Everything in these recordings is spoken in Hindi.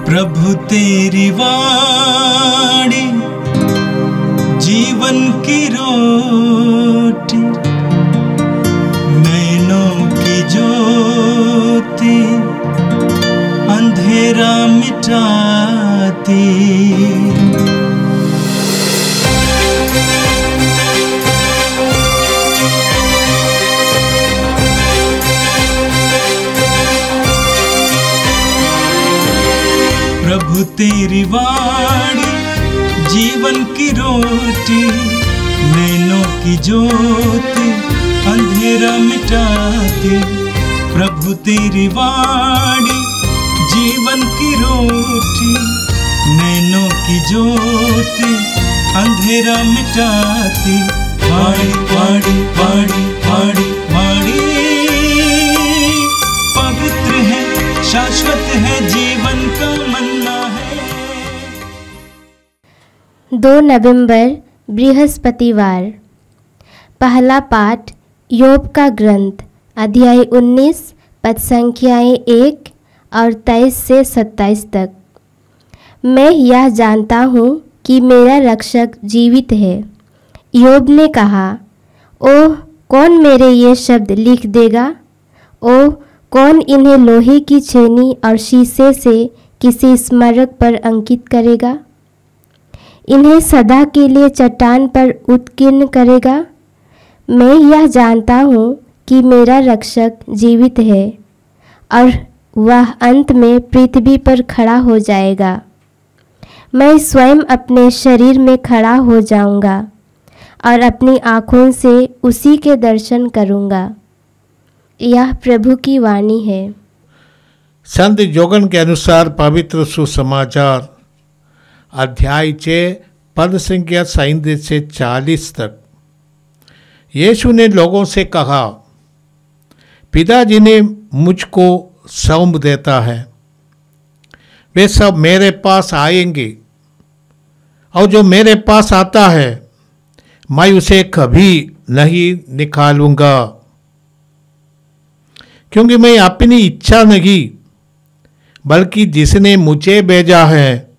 प्रभु तेरी वाणी जीवन की रोटी, नैनों की ज्योति अंधेरा मिटाती। प्रभु तेरी वाणी जीवन की रोटी, नैनों की ज्योति अंधेरा मिटाती। प्रभु तेरी वाणी जीवन की रोटी, नैनों की ज्योति अंधेरा मिटाती। वाणी वाणी वाणी वाणी वाणी पवित्र है, शाश्वत है, जीवन का मन्ना है। 2 नवंबर बृहस्पतिवार। पहला पाठ योग का ग्रंथ, अध्याय 19 पद संख्याएँ 1 और 23 से 27 तक। मैं यह जानता हूँ कि मेरा रक्षक जीवित है। योब ने कहा, ओह कौन मेरे ये शब्द लिख देगा? ओह कौन इन्हें लोहे की छेनी और शीशे से किसी स्मारक पर अंकित करेगा? इन्हें सदा के लिए चट्टान पर उत्कीर्ण करेगा? मैं यह जानता हूँ कि मेरा रक्षक जीवित है और वह अंत में पृथ्वी पर खड़ा हो जाएगा। मैं स्वयं अपने शरीर में खड़ा हो जाऊंगा और अपनी आँखों से उसी के दर्शन करूंगा। यह प्रभु की वाणी है। संत योगन के अनुसार पवित्र सुसमाचार अध्याय 6 पद संख्या 37 से 40 तक। यीशु ने लोगों से कहा, पिताजी ने मुझको सौंप देता है, वे सब मेरे पास आएंगे और जो मेरे पास आता है मैं उसे कभी नहीं निकालूंगा, क्योंकि मैं अपनी इच्छा नहीं बल्कि जिसने मुझे भेजा है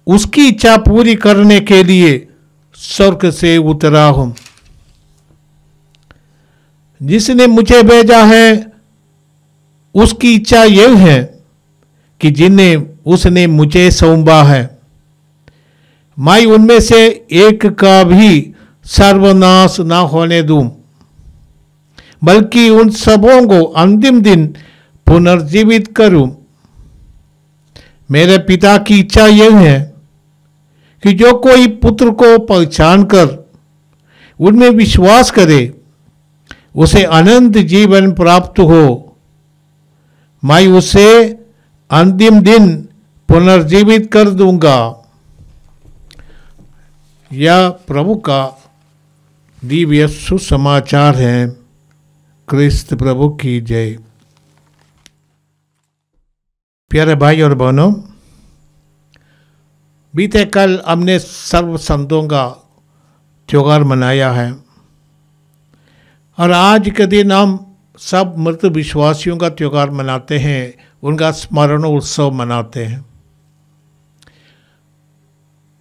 उसकी इच्छा पूरी करने के लिए स्वर्ग से उतरा हूं। जिसने मुझे भेजा है उसकी इच्छा यह है कि जिन्हें उसने मुझे सौंपा है मैं उनमें से एक का भी सर्वनाश न होने दूं, बल्कि उन सबों को अंतिम दिन पुनर्जीवित करूं। मेरे पिता की इच्छा यह है कि जो कोई पुत्र को पहचान कर उनमें विश्वास करे उसे अनंत जीवन प्राप्त हो। मैं उसे अंतिम दिन पुनर्जीवित कर दूंगा। यह प्रभु का दिव्य सुसमाचार है। क्रिस्त प्रभु की जय। प्यारे भाई और बहनों, बीते कल हमने सर्व संतों का त्योहार मनाया है और आज के दिन हम सब मृत विश्वासियों का त्योहार मनाते हैं, उनका स्मरण उत्सव मनाते हैं।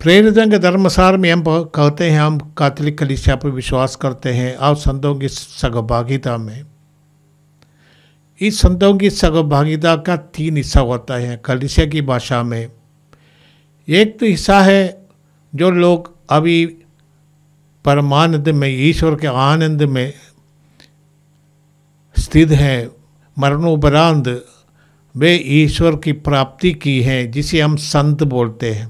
प्रेरितों के धर्मसार में हम कहते हैं हम कैथोलिक कलीसिया पर विश्वास करते हैं और संतों की सहभागिता में। इस संतों की सहभागिता का 3 हिस्सा होता है कलीसिया की भाषा में। एक तो हिस्सा है जो लोग अभी परमानंद में, ईश्वर के आनंद में स्थित हैं, मरणोपरांत वे ईश्वर की प्राप्ति की है, जिसे हम संत बोलते हैं।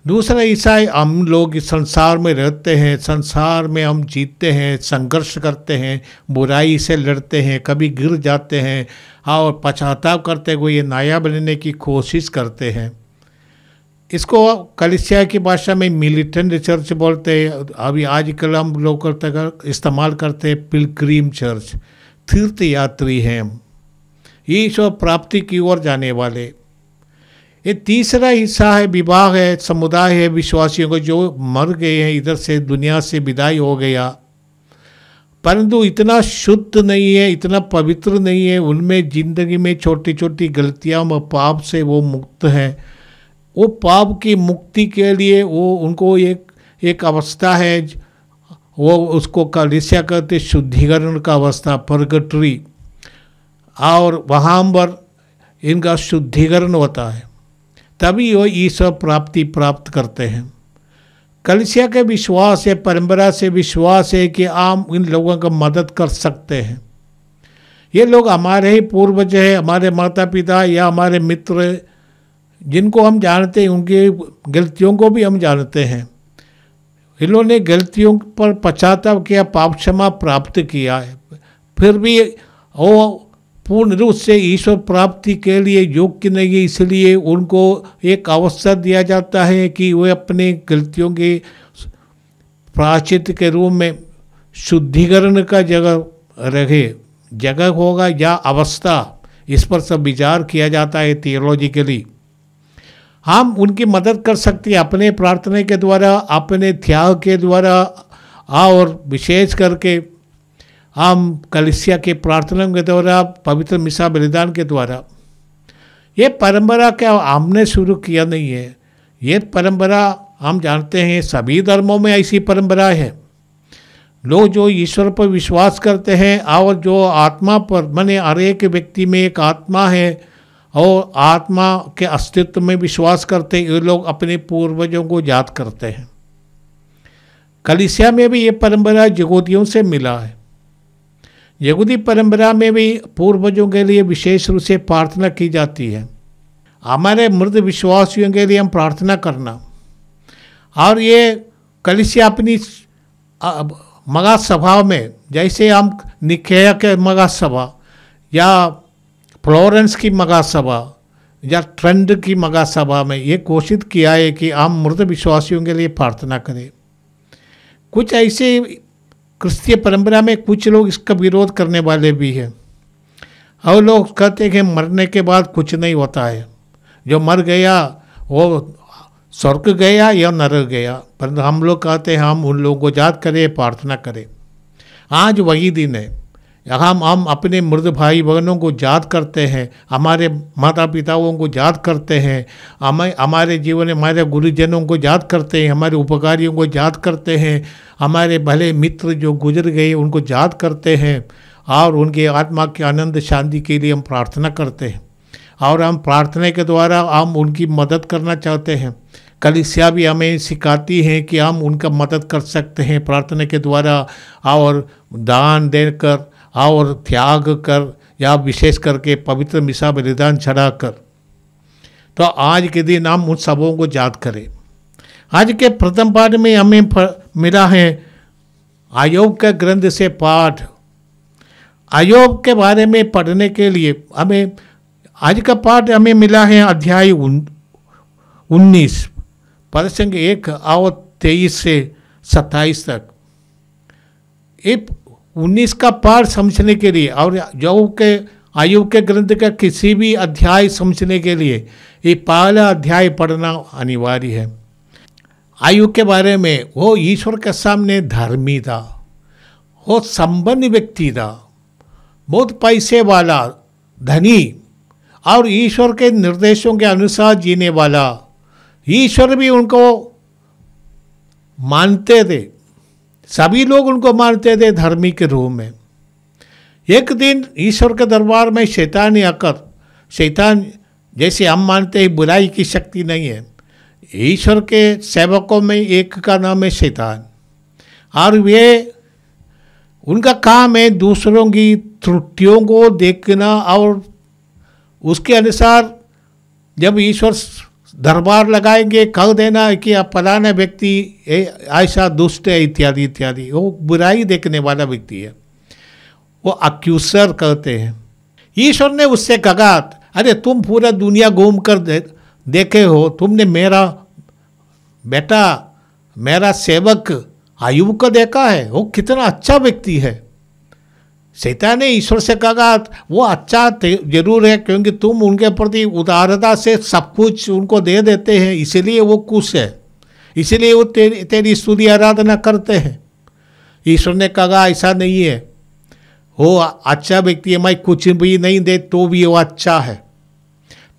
दूसरा हिस्सा है हम लोग इस संसार में रहते हैं, संसार में हम जीतते हैं, संघर्ष करते हैं, बुराई से लड़ते हैं, कभी गिर जाते हैं और पश्चाताप करते हुए नया बनने की कोशिश करते हैं। इसको कलीसिया की भाषा में मिलिटेंट चर्च बोलते हैं। अभी आजकल हम लोग इस्तेमाल करते हैं पिलग्रिम चर्च। तीर्थ यात्री हैं हम, ईश्वर प्राप्ति की ओर जाने वाले। ये तीसरा हिस्सा है विभाग है, समुदाय है विश्वासियों को जो मर गए हैं, इधर से दुनिया से विदाई हो गया, परंतु इतना शुद्ध नहीं है, इतना पवित्र नहीं है, उनमें जिंदगी में छोटी छोटी गलतियां व पाप से वो मुक्त हैं। वो पाप की मुक्ति के लिए वो उनको एक अवस्था है, वो उसको कलीसिया कहते शुद्धिकरण का अवस्था, पर्गटरी, और वहाँ पर इनका शुद्धिकरण होता है, तभी वो ईश्वर प्राप्ति प्राप्त करते हैं। कलीसिया के विश्वास है, परंपरा से विश्वास है कि हम इन लोगों का मदद कर सकते हैं। ये लोग हमारे ही पूर्वज हैं, हमारे माता पिता या हमारे मित्र, जिनको हम जानते हैं, उनकी गलतियों को भी हम जानते हैं। इन्होंने गलतियों पर पश्चाताप किया, पाप क्षमा प्राप्त किया है, फिर भी वो पूर्ण रूप से ईश्वर प्राप्ति के लिए योग्य नहीं है। इसलिए उनको एक अवसर दिया जाता है कि वे अपने गलतियों के प्रायश्चित के रूप में शुद्धिकरण का जगह होगा या अवस्था, इस पर सब विचार किया जाता है थियोलॉजिकली। हम उनकी मदद कर सकते हैं अपने प्रार्थना के द्वारा, अपने त्याग के द्वारा, और विशेष करके हम कलीसिया के प्रार्थना के द्वारा, पवित्र मिसा बलिदान के द्वारा। ये परंपरा क्या हमने शुरू किया नहीं है, ये परंपरा हम जानते हैं सभी धर्मों में ऐसी परंपरा है। लोग जो ईश्वर पर विश्वास करते हैं और जो आत्मा पर, माने हर एक व्यक्ति में एक आत्मा है और आत्मा के अस्तित्व में विश्वास करते हैं, ये लोग अपने पूर्वजों को याद करते हैं। कलीसिया में भी ये परंपरा यहूदियों से मिला है। यहूदी परंपरा में भी पूर्वजों के लिए विशेष रूप से प्रार्थना की जाती है। हमारे मृत विश्वासियों के लिए हम प्रार्थना करना, और ये कलीसिया अपनी मगा सभा में, जैसे हम निकेया के मगा सभा या फ्लोरेंस की मगा सभा या ट्रेंड की मगा सभा में ये घोषित किया है कि हम मृत विश्वासियों के लिए प्रार्थना करें। कुछ ऐसे क्रिस्तीय परंपरा में कुछ लोग इसका विरोध करने वाले भी हैं, और लोग कहते हैं कि मरने के बाद कुछ नहीं होता है, जो मर गया वो स्वर्ग गया या नरक गया। परंतु हम लोग कहते हैं हम उन लोगों को याद करें, प्रार्थना करें। आज वही दिन है, हम अपने मृत भाई बहनों को याद करते हैं, हमारे माता पिताओं को याद करते हैं, हमारे जीवन में हमारे गुरुजनों को याद करते हैं, हमारे उपकारियों को याद करते हैं, हमारे भले मित्र जो गुजर गए उनको याद करते हैं, और उनके आत्मा के आनंद शांति के लिए हम प्रार्थना करते हैं। और हम प्रार्थना के द्वारा हम उनकी मदद करना चाहते हैं। कलीसिया भी हमें सिखाती है कि हम उनका मदद कर सकते हैं प्रार्थना के द्वारा, और दान देकर और त्याग कर, या विशेष करके पवित्र मिसा बलिदान चढ़ाकर। तो आज के दिन हम उन सबों को याद करें। आज के प्रथम पाठ में हमें मिला है आयोग के ग्रंथ से पाठ। आयोग के बारे में पढ़ने के लिए हमें आज का पाठ हमें मिला है अध्याय 19 प्रसंग 1 और 23 से 27 तक। 19 का पाठ समझने के लिए और आयोग के ग्रंथ का किसी भी अध्याय समझने के लिए ये पहला अध्याय पढ़ना अनिवार्य है। आयोग के बारे में वो ईश्वर के सामने धर्मी था, वो संपन्न व्यक्ति था, बहुत पैसे वाला, धनी, और ईश्वर के निर्देशों के अनुसार जीने वाला। ईश्वर भी उनको मानते थे, सभी लोग उनको मानते थे धर्मी के रूप में। एक दिन ईश्वर के दरबार में शैतान आकर, शैतान जैसे हम मानते हैं बुराई की शक्ति नहीं है, ईश्वर के सेवकों में एक का नाम है शैतान, और वे उनका काम है दूसरों की त्रुटियों को देखना, और उसके अनुसार जब ईश्वर दरबार लगाएंगे कह देना कि आप फलाना व्यक्ति ऐसा दुष्ट है इत्यादि इत्यादि। वो बुराई देखने वाला व्यक्ति है, वो अक्यूसर कहते हैं। ईश्वर ने उससे कहा, अरे तुम पूरा दुनिया घूम कर देखे हो, तुमने मेरा बेटा, मेरा सेवक अय्यूब को देखा है, वो कितना अच्छा व्यक्ति है। शैतान ने ईश्वर से कहा, वो अच्छा जरूर है क्योंकि तुम उनके प्रति उदारता से सब कुछ उनको दे देते हैं, इसलिए वो खुश है, इसलिए वो तेरी स्तुति आराधना करते हैं। ईश्वर ने कहा ऐसा नहीं है, वो अच्छा व्यक्ति है, मैं कुछ भी नहीं दे तो भी वो अच्छा है।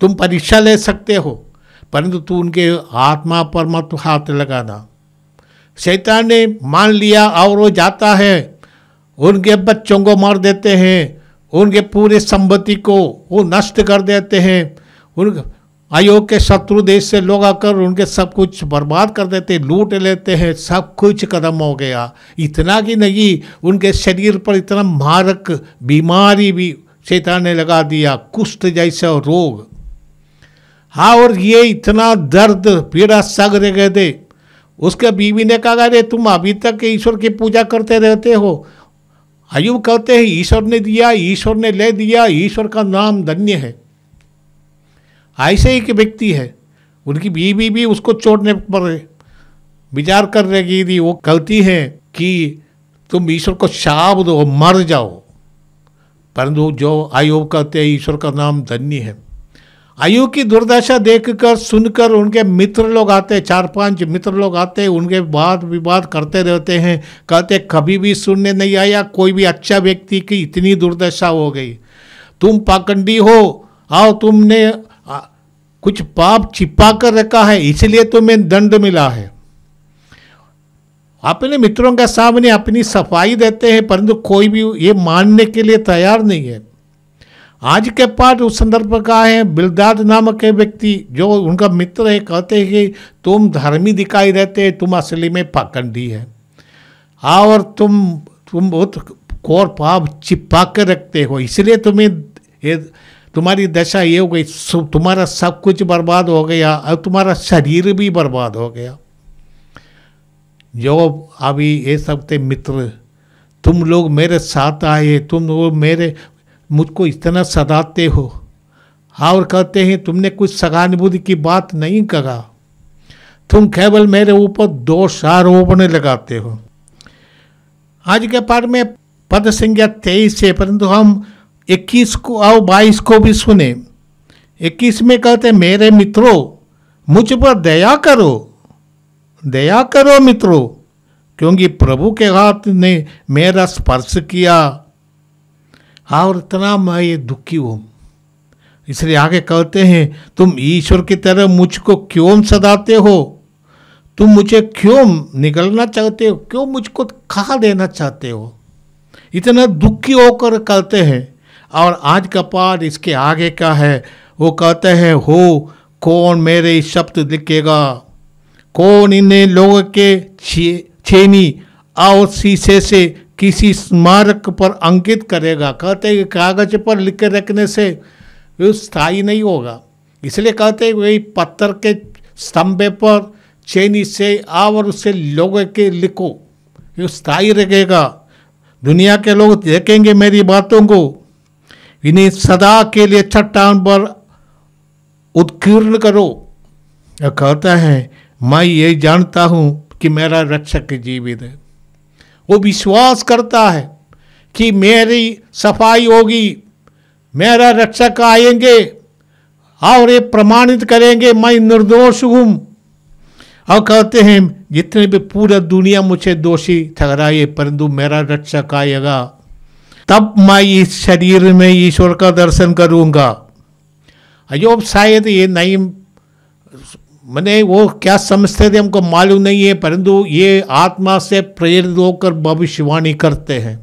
तुम परीक्षा ले सकते हो, परंतु तू उनके आत्मा पर मत हाथ लगाना। शैतान ने मान लिया और वो जाता है, उनके बच्चों को मार देते हैं, उनके पूरे संपत्ति को वो नष्ट कर देते हैं। उन अयोग के शत्रु देश से लोग आकर उनके सब कुछ बर्बाद कर देते, लूट लेते हैं, सब कुछ खत्म हो गया। इतना कि नहीं, उनके शरीर पर इतना मारक बीमारी भी शैतान ने लगा दिया, कुष्ठ जैसा रोग। हाँ, और ये इतना दर्द पीड़ा सग रहे थे। उसके बीवी ने कहा, अरे तुम अभी तक ईश्वर की पूजा करते रहते हो। अय्यूब कहते हैं ईश्वर ने दिया, ईश्वर ने ले दिया, ईश्वर का नाम धन्य है। ऐसे ही एक व्यक्ति है, उनकी बीवी भी उसको छोड़ने पर विचार कर रही थी। वो कहती है कि तुम ईश्वर को शाप दो, मर जाओ। परंतु जो अय्यूब कहते हैं ईश्वर का नाम धन्य है। अय्यूब की दुर्दशा देखकर सुनकर उनके मित्र लोग आते, 4-5 मित्र लोग आते, उनके वाद विवाद करते रहते हैं। कहते कभी भी सुनने नहीं आया कोई भी अच्छा व्यक्ति की इतनी दुर्दशा हो गई। तुम पाखंडी हो और तुमने कुछ पाप छिपा कर रखा है, इसलिए तुम्हें दंड मिला है। अपने मित्रों के सामने अपनी सफाई देते हैं, परंतु कोई भी ये मानने के लिए तैयार नहीं है। आज के पाठ उस संदर्भ का है। बिलदाद नामक के व्यक्ति जो उनका मित्र है, कहते हैं कि तुम धर्मी दिखाई देते हैं, तुम असली में पाखंडी है और तुम बहुत घोर पाप छिपा के रखते हो, इसलिए तुम्हारी दशा ये हो गई। तुम्हारा सब कुछ बर्बाद हो गया और तुम्हारा शरीर भी बर्बाद हो गया। जो अभी ये सब थे मित्र, तुम लोग मेरे साथ आए, तुम लोग मुझको इतना सताते हो और कहते हैं तुमने कुछ सहानुभूति की बात नहीं कहा, तुम केवल मेरे ऊपर दोष आरोपण लगाते हो। आज के पाठ में पद संख्या 23 है, परंतु हम 21 को और 22 को भी सुने। 21 में कहते मेरे मित्रों मुझ पर दया करो मित्रों, क्योंकि प्रभु के हाथ ने मेरा स्पर्श किया और इतना मैं ये दुखी हूँ। इसलिए आगे कहते हैं तुम ईश्वर की तरह मुझको क्यों सताते हो, तुम मुझे क्यों निगलना चाहते हो, क्यों मुझको खा देना चाहते हो। इतना दुखी होकर कहते हैं। और आज का पाठ इसके आगे का है, वो कहते हैं हो कौन मेरे शब्द लिखेगा, कौन इन्हें लोगों के छेनी और शीशे से किसी स्मारक पर अंकित करेगा। कहते हैं कागज पर लिख के रखने से वो स्थायी नहीं होगा, इसलिए कहते हैं वही पत्थर के स्तंभ पर छेनी से और उससे लोगों के लिखो, ये स्थायी रहेगा। दुनिया के लोग देखेंगे मेरी बातों को, इन्हें सदा के लिए चट्टान पर उत्कीर्ण करो। कहता है मैं ये जानता हूँ कि मेरा रक्षक जीवित है। वो विश्वास करता है कि मेरी सफाई होगी, मेरा रक्षक आएंगे और ये प्रमाणित करेंगे मैं निर्दोष हूँ। और कहते हैं जितने भी पूरा दुनिया मुझे दोषी ठहराए, परंतु मेरा रक्षक आएगा, तब मैं इस शरीर में ईश्वर का दर्शन करूँगा। अय्यूब शायद ये नहीं, मैंने वो क्या समझते थे हमको मालूम नहीं है, परंतु ये आत्मा से प्रेरित होकर भविष्यवाणी करते हैं।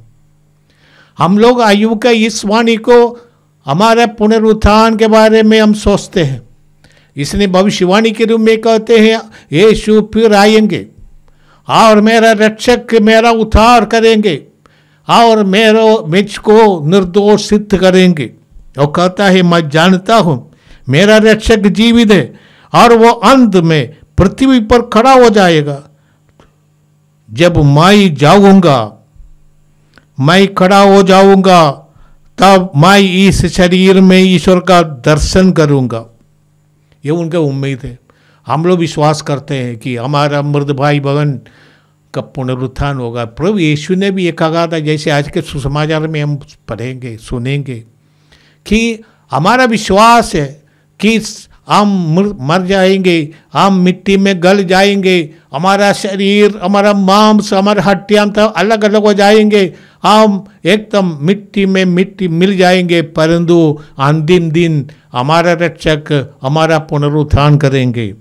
हम लोग अय्यूब का इस वाणी को हमारे पुनरुत्थान के बारे में हम सोचते हैं, इसने भविष्यवाणी के रूप में कहते हैं यीशु फिर आएंगे और मेरा रक्षक मेरा उद्धार करेंगे और मुझको निर्दोष सिद्ध करेंगे। और कहता है मैं जानता हूँ मेरा रक्षक जीवित है और वो अंत में पृथ्वी पर खड़ा हो जाएगा। जब मैं जाऊंगा, मैं खड़ा हो जाऊंगा, तब मैं इस शरीर में ईश्वर का दर्शन करूंगा। ये उनके उम्मीद है। हम लोग विश्वास करते हैं कि हमारा मृत भाई बहन का पुनरुत्थान होगा। प्रभु यीशु ने भी ये कहा था, जैसे आज के सुसमाचार में हम पढ़ेंगे सुनेंगे, कि हमारा विश्वास है कि हम मर जाएंगे, हम मिट्टी में गल जाएंगे, हमारा शरीर, हमारा मांस, हमारे हड्डियां तो अलग अलग हो जाएंगे, हम एकदम मिट्टी में मिट्टी मिल जाएंगे, परंतु अंतिम दिन हमारा रक्षक हमारा पुनरुत्थान करेंगे।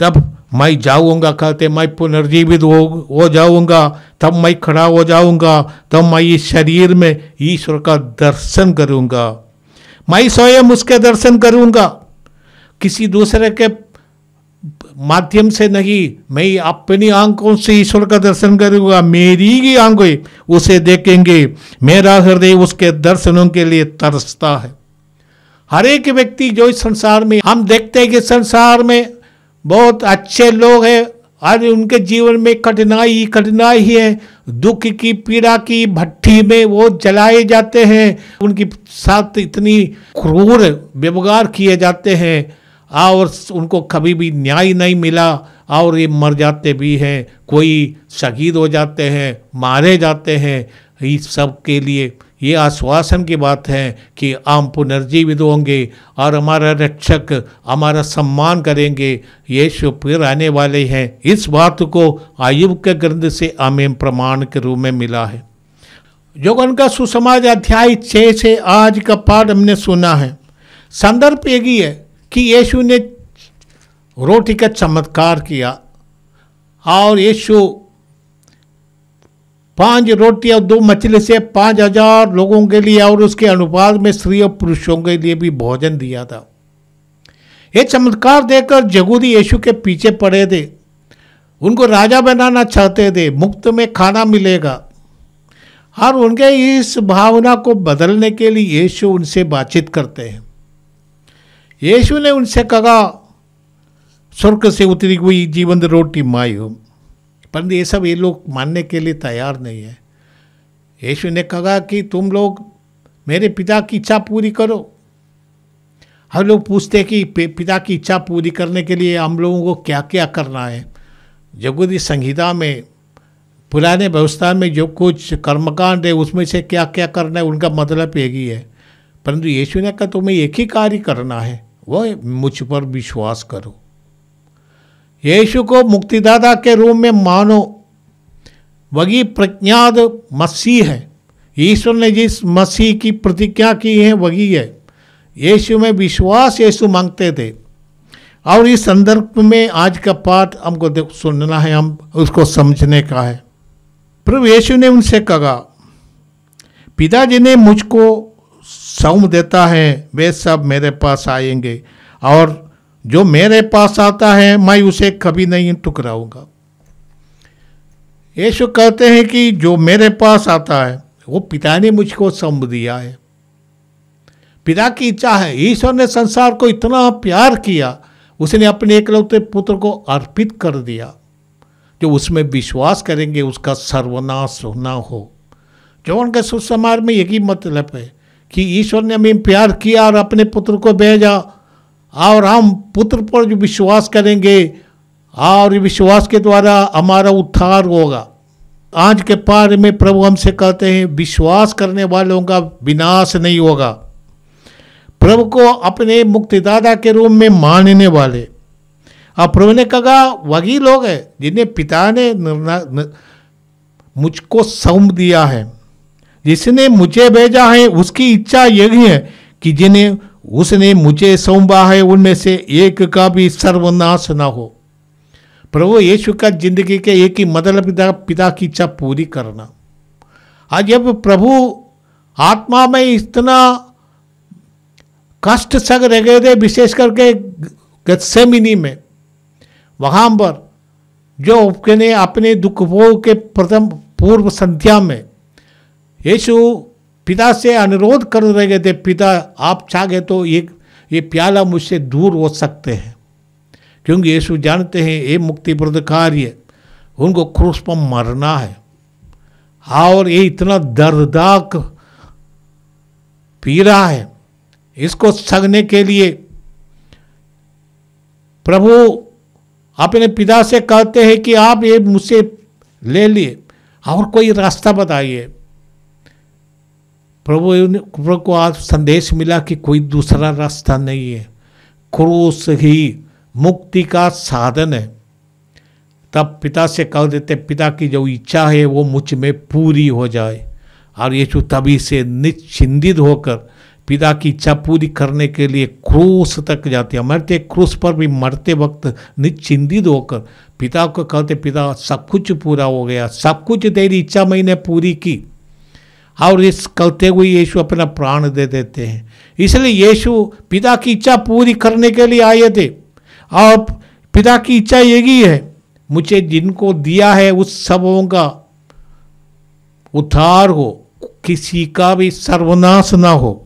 तब मैं जाऊंगा, कहते मैं पुनर्जीवित हो जाऊंगा, तब मैं खड़ा हो जाऊंगा, तब मैं इस शरीर में ईश्वर का दर्शन करूंगा। मैं स्वयं उसके दर्शन करूंगा, किसी दूसरे के माध्यम से नहीं, मैं अपनी आंखों से ईश्वर का दर्शन करूंगा। मेरी ही आंखें उसे देखेंगे, मेरा हृदय उसके दर्शनों के लिए तरसता है। हर एक व्यक्ति जो इस संसार में, हम देखते हैं कि संसार में बहुत अच्छे लोग हैं, आज उनके जीवन में कठिनाई ही है, दुख की पीड़ा की भट्ठी में वो जलाए जाते हैं, उनके साथ इतनी क्रूर व्यवहार किए जाते हैं और उनको कभी भी न्याय नहीं मिला और ये मर जाते भी हैं, कोई शहीद हो जाते हैं, मारे जाते हैं। इस सब के लिए ये आश्वासन की बात है कि हम पुनर्जीवित होंगे और हमारा रक्षक हमारा सम्मान करेंगे, यीशु फिर आने वाले हैं। इस बात को आयुब के ग्रंथ से हमें प्रमाण के रूप में मिला है। यूहन्ना का सुसमाचार अध्याय 6 से आज का पाठ हमने सुना है। संदर्भ एक ही है कि यीशु ने रोटी का चमत्कार किया और यीशु 5 रोटी और 2 मछली से 5000 लोगों के लिए और उसके अनुपात में स्त्री और पुरुषों के लिए भी भोजन दिया था। ये चमत्कार देखकर यहूदी यीशु के पीछे पड़े थे, उनको राजा बनाना चाहते थे, मुफ्त में खाना मिलेगा, और उनके इस भावना को बदलने के लिए यीशु उनसे बातचीत करते हैं। यीशु ने उनसे कहा, स्वर्ग से उतरी हुई जीवंत रोटी मैं हूँ, परंतु ये सब ये लोग मानने के लिए तैयार नहीं है। यीशु ने कहा कि तुम लोग मेरे पिता की इच्छा पूरी करो। हम लोग पूछते हैं कि पिता की इच्छा पूरी करने के लिए हम लोगों को क्या क्या करना है। यहूदी संहिता में, पुराने व्यवस्था में जो कुछ कर्मकांड है उसमें से क्या क्या करना है उनका मतलब एक ही है, परंतु यीशु ने कहा तुम्हें एक ही कार्य करना है, वो मुझ पर विश्वास करो। यीशु को मुक्तिदाता के रूप में मानो, वही प्रज्ञात मसीह है। ईश्वर ने जिस मसीह की प्रतिज्ञा की है वही है। यीशु में विश्वास यीशु मांगते थे। और इस संदर्भ में आज का पाठ हमको सुनना है, हम उसको समझने का है। प्रभु यीशु ने उनसे कहा, पिताजी ने मुझको सौंप देता है वे सब मेरे पास आएंगे, और जो मेरे पास आता है मैं उसे कभी नहीं ठुकराऊंगा। यीशु कहते हैं कि जो मेरे पास आता है वो पिता ने मुझको सौंप दिया है। पिता की इच्छा है, ईश्वर ने संसार को इतना प्यार किया, उसने अपने एकलौते पुत्र को अर्पित कर दिया, जो उसमें विश्वास करेंगे उसका सर्वनाश ना हो। जो उनके सुसमाचार में यही मतलब है कि ईश्वर ने हमें प्यार किया और अपने पुत्र को भेजा, और हम पुत्र पर जो विश्वास करेंगे और विश्वास के द्वारा हमारा उद्धार होगा। आज के पाठ में प्रभु हमसे कहते हैं विश्वास करने वालों का विनाश नहीं होगा। प्रभु को अपने मुक्तिदाता के रूप में मानने वाले, और प्रभु ने कहा वही लोग हैं जिन्हें पिता ने मुझको सौंप दिया है। जिसने मुझे भेजा है उसकी इच्छा यही है कि जिन्हें उसने मुझे सौंपा है उनमें से एक का भी सर्वनाश ना हो। प्रभु यीशु का जिंदगी के एक ही मतलब पिता की इच्छा पूरी करना। आज जब प्रभु आत्मा में इतना कष्ट सह रह गए थे, विशेष करके गत्सेमनी में, वहाँ पर जो उसने अपने दुख भोग के प्रथम पूर्व संध्या में यीशु पिता से अनुरोध कर रहे थे, पिता आप चाहे तो ये प्याला मुझसे दूर हो सकते हैं, क्योंकि यीशु जानते हैं ये मुक्तिप्रद कार्य उनको क्रूस पर मरना है, और ये इतना दर्दनाक पीड़ा है, इसको सहने के लिए प्रभु अपने पिता से कहते हैं कि आप ये मुझसे ले लिए और कोई रास्ता बताइए। प्रभु को आज संदेश मिला कि कोई दूसरा रास्ता नहीं है, क्रूस ही मुक्ति का साधन है। तब पिता से कह देते, पिता की जो इच्छा है वो मुझ में पूरी हो जाए। और यीशु तभी से निश्चिंतित होकर पिता की इच्छा पूरी करने के लिए क्रूस तक जाते हैं। मरते क्रूस पर भी मरते वक्त निश्चिंतित होकर पिता को कहते, पिता सब कुछ पूरा हो गया, सब कुछ तेरी इच्छा मैंने पूरी की। और इस कहते हुए यीशु अपना प्राण दे देते हैं। इसलिए यीशु पिता की इच्छा पूरी करने के लिए आए थे। और पिता की इच्छा यही है, मुझे जिनको दिया है उस सबों का उद्धार हो, किसी का भी सर्वनाश ना हो।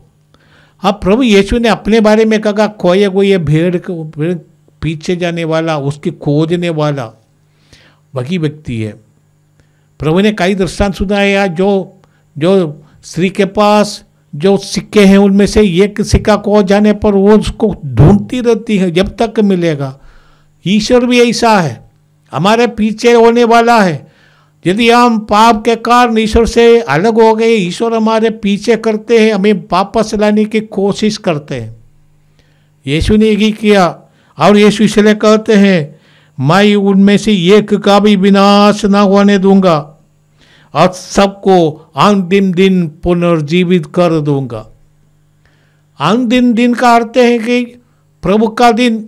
अब प्रभु यीशु ने अपने बारे में कहा, खोए को ये भेड़ पीछे जाने वाला, उसकी खोजने वाला वही व्यक्ति है। प्रभु ने कई दृष्टांत सुनाया, जो स्त्री के पास जो सिक्के हैं उनमें से एक सिक्का खो जाने पर वो उसको ढूंढती रहती है जब तक मिलेगा। ईश्वर भी ऐसा है, हमारे पीछे होने वाला है। यदि हम पाप के कारण ईश्वर से अलग हो गए, ईश्वर हमारे पीछे करते हैं, हमें वापस लाने की कोशिश करते हैं। यीशु ने यही किया। और यीशु इसलिए कहते हैं, मैं उनमें से एक का भी विनाश ना होने दूंगा और सबको अंतिम दिन पुनर्जीवित कर दूंगा। अंतिम दिन का अर्थ है कि प्रभु का दिन,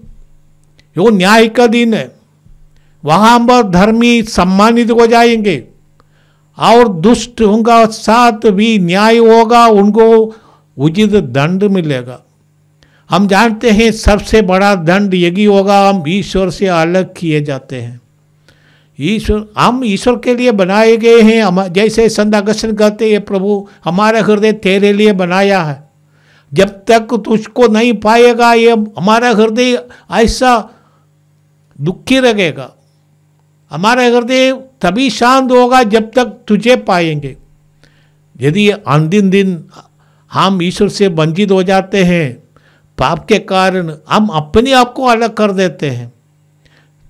वो न्याय का दिन है। वहाँ पर धर्मी सम्मानित हो जाएंगे और दुष्ट होगा साथ भी न्याय होगा, उनको उचित दंड मिलेगा। हम जानते हैं सबसे बड़ा दंड यही होगा, हम ईश्वर से अलग किए जाते हैं। हम ईश्वर के लिए बनाए गए हैं। जैसे संत अगस्तीन कहते हैं, प्रभु हमारा हृदय तेरे लिए बनाया है, जब तक तुझको नहीं पाएगा ये हमारा हृदय ऐसा दुखी रहेगा। हमारा हृदय तभी शांत होगा जब तक तुझे पाएंगे। यदि अंतिम दिन हम ईश्वर से वंचित हो जाते हैं, पाप के कारण हम अपने आप को अलग कर देते हैं,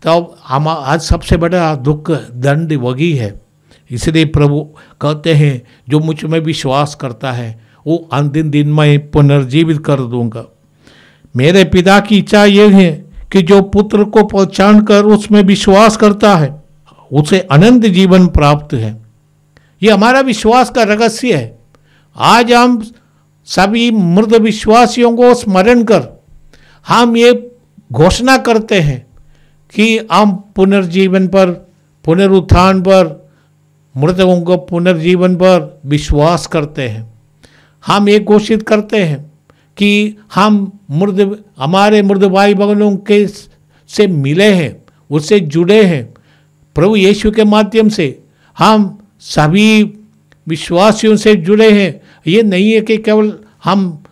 तो हम आज सबसे बड़ा दुख दंड वही है। इसलिए प्रभु कहते हैं, जो मुझ में विश्वास करता है वो अंतिम दिन में पुनर्जीवित कर दूंगा। मेरे पिता की इच्छा ये है कि जो पुत्र को पहचान कर उसमें विश्वास करता है उसे अनंत जीवन प्राप्त है। ये हमारा विश्वास का रहस्य है। आज हम सभी मृत विश्वासियों को स्मरण कर हम ये घोषणा करते हैं कि हम पुनर्जीवन पर, पुनरुत्थान पर, मृतकों को पुनर्जीवन पर विश्वास करते हैं। हम ये घोषित करते हैं कि हम हमारे मृत भाई बहनों के से मिले हैं, उससे जुड़े हैं। प्रभु यीशु के माध्यम से हम सभी विश्वासियों से जुड़े हैं। ये नहीं है कि केवल हम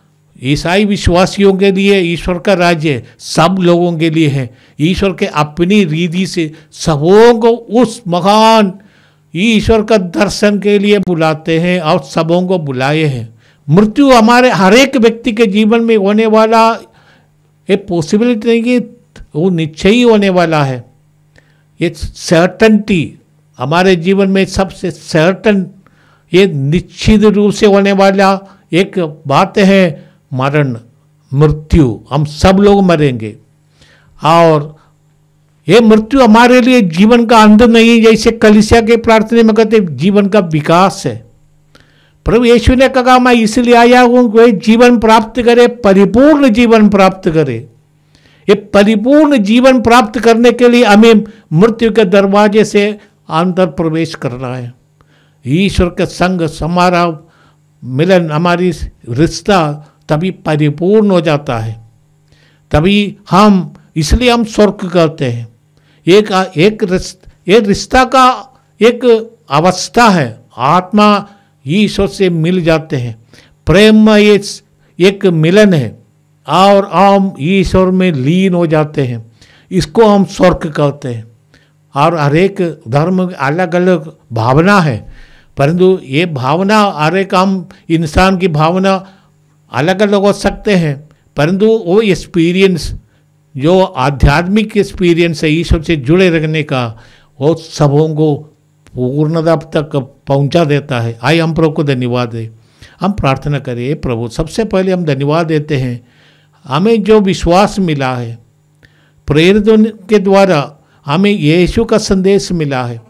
ईसाई विश्वासियों के लिए ईश्वर का राज्य सब लोगों के लिए है। ईश्वर के अपनी रीति से सबों को उस महान ईश्वर का दर्शन के लिए बुलाते हैं और सबों को बुलाए हैं। मृत्यु हमारे हर एक व्यक्ति के जीवन में होने वाला एक पॉसिबिलिटी नहीं कि वो निश्चय ही होने वाला है। ये सर्टनटी हमारे जीवन में सबसे सर्टन, ये निश्चित रूप से होने वाला एक बात है, मरण, मृत्यु। हम सब लोग मरेंगे और ये मृत्यु हमारे लिए जीवन का अंत नहीं, जैसे कलीसिया के प्रार्थना में कहते जीवन का विकास है। प्रभु यीशु ने कहा, मैं इसलिए आया हूँ कोई जीवन प्राप्त करे, परिपूर्ण जीवन प्राप्त करे। ये परिपूर्ण जीवन प्राप्त करने के लिए हमें मृत्यु के दरवाजे से अंदर प्रवेश करना है। ईश्वर के संग हमारा मिलन, हमारी रिश्ता तभी परिपूर्ण हो जाता है, तभी हम, इसलिए हम स्वर्ग कहते हैं। एक रिश्ता का एक अवस्था है, आत्मा ईश्वर से मिल जाते हैं, प्रेम में ये एक मिलन है और हम ईश्वर में लीन हो जाते हैं। इसको हम स्वर्ग कहते हैं। और हर एक धर्म अलग अलग भावना है, परंतु ये भावना हर एक हम इंसान की भावना अलग अलग हो सकते हैं, परंतु वो एक्सपीरियंस जो आध्यात्मिक एक्सपीरियंस है ईश्वर से जुड़े रहने का, वो सबों को पूर्णता तक पहुंचा देता है। आइए हम प्रभु को धन्यवाद दें। हम प्रार्थना करें। प्रभु, सबसे पहले हम धन्यवाद देते हैं हमें जो विश्वास मिला है, प्रेरितों के द्वारा हमें यीशु का संदेश मिला है,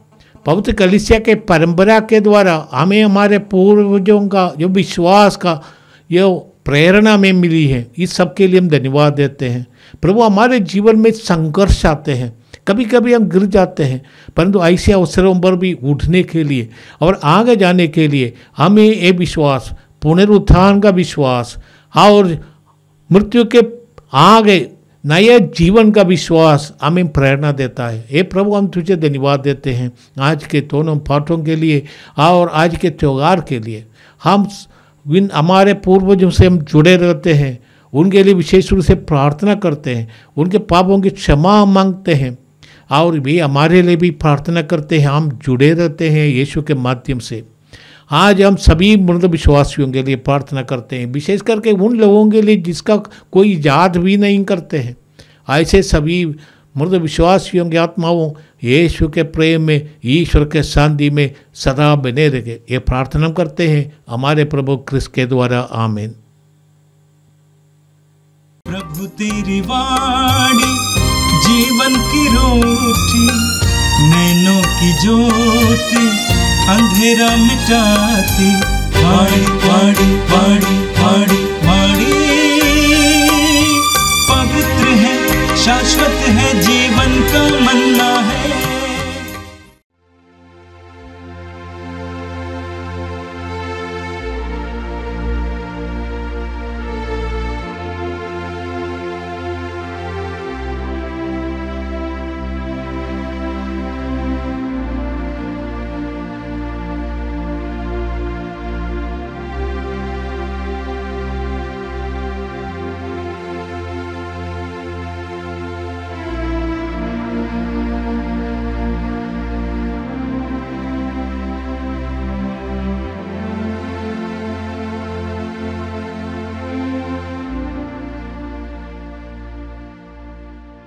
पवित्र कलीसिया के परंपरा के द्वारा हमें हमारे पूर्वजों का जो विश्वास का जो प्रेरणा में मिली है, इस सब के लिए हम धन्यवाद देते हैं। प्रभु, हमारे जीवन में संघर्ष आते हैं, कभी कभी हम गिर जाते हैं, परंतु ऐसे अवसरों पर भी उठने के लिए और आगे जाने के लिए हमें ये विश्वास, पुनरुत्थान का विश्वास और मृत्यु के आगे नए जीवन का विश्वास हमें प्रेरणा देता है। हे प्रभु, हम तुझे धन्यवाद देते हैं आज के दोनों पाठों के लिए और आज के त्यौहार के लिए। हम हमारे पूर्वजों से हम जुड़े रहते हैं, उनके लिए विशेष रूप से प्रार्थना करते हैं, उनके पापों की क्षमा मांगते हैं और वे हमारे लिए भी प्रार्थना करते हैं। हम जुड़े रहते हैं यीशु के माध्यम से। आज हम सभी मृत विश्वासियों के लिए प्रार्थना करते हैं, विशेष करके उन लोगों के लिए जिसका कोई याद भी नहीं करते हैं। ऐसे सभी मृत विश्वासियों की आत्माओं यीशु के प्रेम में, ईश्वर के शांति में सदा बने रहे, ये प्रार्थना करते हैं हमारे प्रभु क्रिस्त के द्वारा। आमीन। प्रभु तेरी वाणी जीवन की रोटी, नैनों की ज्योति अंधेरा मिटाती। वाणी वाणी वाणी वाणी वाणी